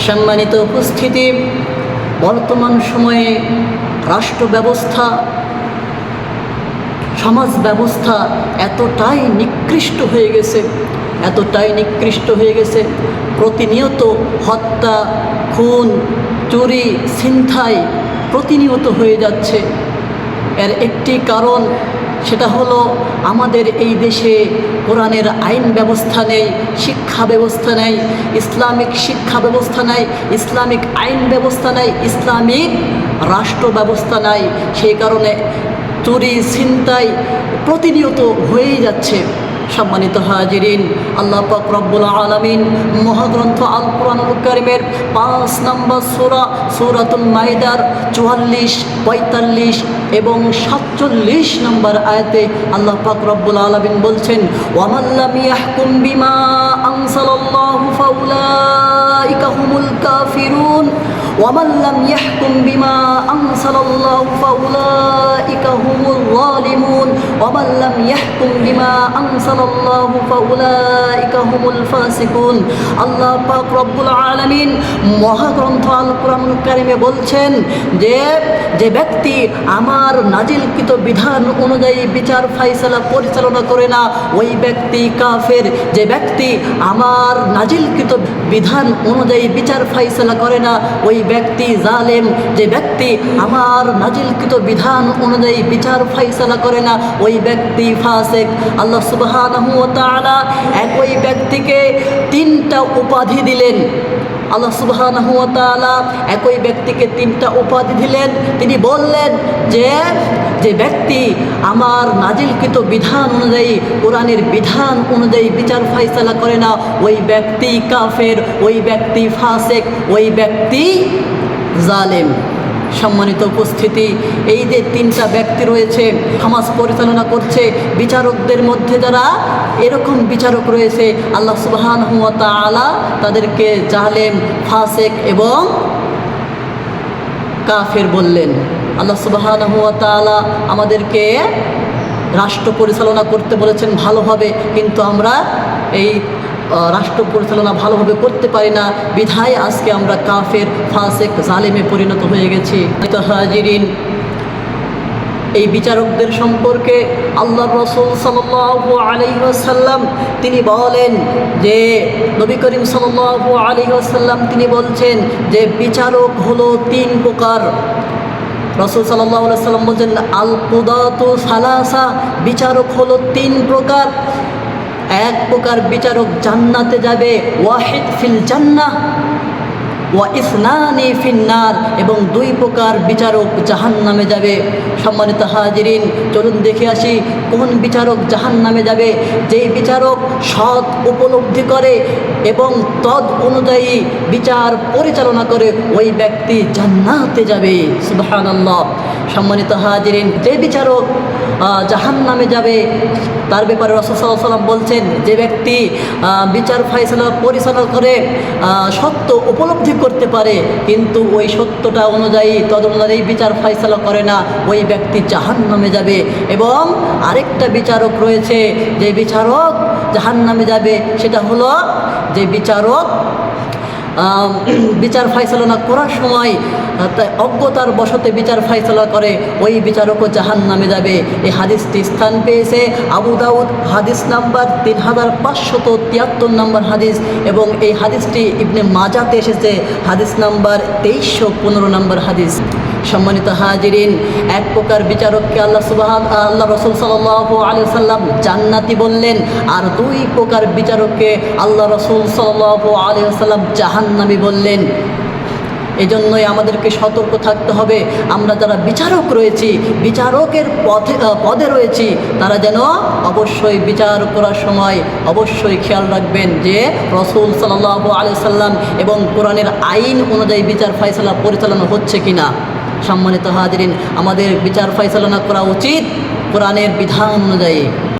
সম্মানিত উপস্থিতি, বর্তমান সময়ে রাষ্ট্র ব্যবস্থা, সমাজ ব্যবস্থা এতটাই নিকৃষ্ট হয়ে গেছে, প্রতিনিয়ত হত্যা, খুন, চুরি, ছিনতাই প্রতিনিয়ত হয়ে যাচ্ছে। এর একটি কারণ, সেটা হলো আমাদের এই দেশে কোরআনের আইন ব্যবস্থা নেই, শিক্ষা ব্যবস্থা নেই, ইসলামিক শিক্ষা ব্যবস্থা নেই, ইসলামিক আইন ব্যবস্থা নেই, ইসলামিক রাষ্ট্র ব্যবস্থা নাই। সেই কারণে চুরি, ছিনতাই প্রতিনিয়ত হয়েই যাচ্ছে। সম্মানিত হাজিরিন, আল্লাহ পাক রব্বুল আলামিন মহাগ্রন্থ আল কুরআনুল কারীমের 5 নম্বর সূরা সূরাতুল মাইদার 44, 45 এবং 47 নম্বর আয়াতে আল্লাহ পাক রব্বুল আলামিন বলছেন, ওয়ামান লাম ইয়াহকুম বিমা আনজালাল্লাহু ফাউলাইকা হুমুল কাফিরুন ওয়ামান লাম ইয়াহকুম বিমা আনজালাল্লাহু ফাউলাইকা হুমুল যালিমুন ওয়ামান লাম ইয়াহকুম বিমা আনজালাল্লাহু ফাউলাইকা হুমুল ফাসিকুন। আল্লাহ পাক রব্বুল আলামিন মহাগ্রন্থ আল কুরআনুল কারীমে বলছেন যে ব্যক্তি আমার নাজিলকৃত বিধান অনুযায়ী বিচার ফায়সালা পরিচালনা করে না, ওই ব্যক্তি কাফের। যে ব্যক্তি আমার নাজিলকৃত বিধান অনুযায়ী বিচার ফায়সালা করে না, ওই ব্যক্তি জালেম। যে ব্যক্তি আমার নাজিলকৃত বিধান অনুযায়ী বিচার ফায়সালা করে না, ওই ব্যক্তি ফাসিক। আল্লাহ সুবহানাহু ওয়া তাআলা একই ব্যক্তিকে 3টা উপাধি দিলেন। আল্লাহ সুবহানাহু ওয়া তাআলা একই ব্যক্তিকে 3টা উপাধি দিলেন। তিনি বললেন যে ব্যক্তি আমার নাজিলকৃত বিধান অনুযায়ী, কোরআনের বিধান অনুযায়ী বিচার ফায়সালা করে না, ওই ব্যক্তি কাফের, ওই ব্যক্তি ফাসিক, ওই ব্যক্তি জালেম। সম্মানিত উপস্থিতি, এই যে 3টা ব্যক্তি রয়েছে সমাজ পরিচালনা করছে, বিচারকদের মধ্যে যারা এরকম বিচারক রয়েছে, আল্লাহ সুবহানাহু ওয়া তাআলা তাদেরকে জালেম, ফাসিক এবং কাফের বললেন। আল্লাহ সুবহানাহু ওয়া তাআলা আমাদেরকে রাষ্ট্র পরিচালনা করতে বলেছেন ভালোভাবে, কিন্তু আমরা এই রাষ্ট্র পরিচালনা ভালোভাবে করতে পারি না, বিধায় আজকে আমরা কাফের, ফাসিক, জালেমে পরিণত হয়ে গেছি। হাজিরিন, এই বিচারকদের সম্পর্কে আল্লাহর রাসূল সাল্লাল্লাহু আলাইহি ওয়াসাল্লাম তিনি বলেন যে নবী করিম সাল্লাল্লাহু আলাইহি ওয়াসাল্লাম তিনি বলছেন যে বিচারক হলো 3 প্রকার। রাসূল সাল্লাল্লাহু আলাইহি ওয়াসাল্লাম বলেন আল কুদাতু সালাসা, বিচারক হলো 3 প্রকার। এক প্রকার বিচারক জান্নাতে যাবে, ওয়াহিদ ফিল জান্নাহ ওয়া ইসনানি ফিন্নার, এবং 2 প্রকার বিচারক জাহান্নামে যাবে। সম্মানিত হাজিরিন, চলুন দেখে আসি কোন বিচারক জাহান্নামে যাবে। যেই বিচারক সৎ উপলব্ধি করে এবং তদ অনুযায়ী বিচার পরিচালনা করে, ওই ব্যক্তি জান্নাতে যাবে। সুবহানাল্লাহ। সম্মানিত হাজিরিন, যে বিচারক জাহান্নামে যাবে তার ব্যাপারে রাসূল সাল্লাল্লাহু আলাইহি ওয়াসাল্লাম বলছেন, যে ব্যক্তি বিচার ফায়সালা পরিচালনা করে সত্য উপলব্ধি করতে পারে কিন্তু ওই সত্যটা অনুযায়ী তদ অনুযায়ী বিচার ফায়সালা করে না, ওই ব্যক্তি জাহান্নামে যাবে। এবং আরেকটা বিচারক রয়েছে, যে বিচারক জাহান্নামে যাবে, সেটা হলো যে বিচারক বিচার ফায়সালা করার সময় অজ্ঞতার বশতে বিচার ফায়সালা করে, ওই বিচারকও জাহান্নামে যাবে। এই হাদিসটি স্থান পেয়েছে আবু দাউদ, হাদিস নাম্বার 3573 নম্বর হাদিস, এবং এই হাদিসটি ইবনে মাজাতে এসেছে, হাদিস নাম্বার 2315 নম্বর হাদিস। সম্মানিত হাজিরিন, এক প্রকার বিচারককে আল্লাহ রাসূল সাল্লাল্লাহু আলাইহি ওয়াসাল্লাম জান্নাতি বললেন, আর 2 প্রকার বিচারককে আল্লাহ রাসূল সাল্লাল্লাহু আলাইহি ওয়াসাল্লাম জাহান্নামী বললেন। এজন্যই আমাদেরকে সতর্ক থাকতে হবে, আমরা যারা বিচারক রয়েছি, বিচারকের পদে রয়েছি, তারা যেন অবশ্যই বিচার করার সময় অবশ্যই খেয়াল রাখবেন যে রাসূল সাল্লাল্লাহু আলাইহি ওয়াসাল্লাম এবং কোরআনের আইন অনুযায়ী বিচার ফায়সালা পরিচালনা হচ্ছে কিনা। সম্মানিত হাজিরিন, আমাদের বিচার ফায়সালা করা উচিত কোরআনের বিধান অনুযায়ী।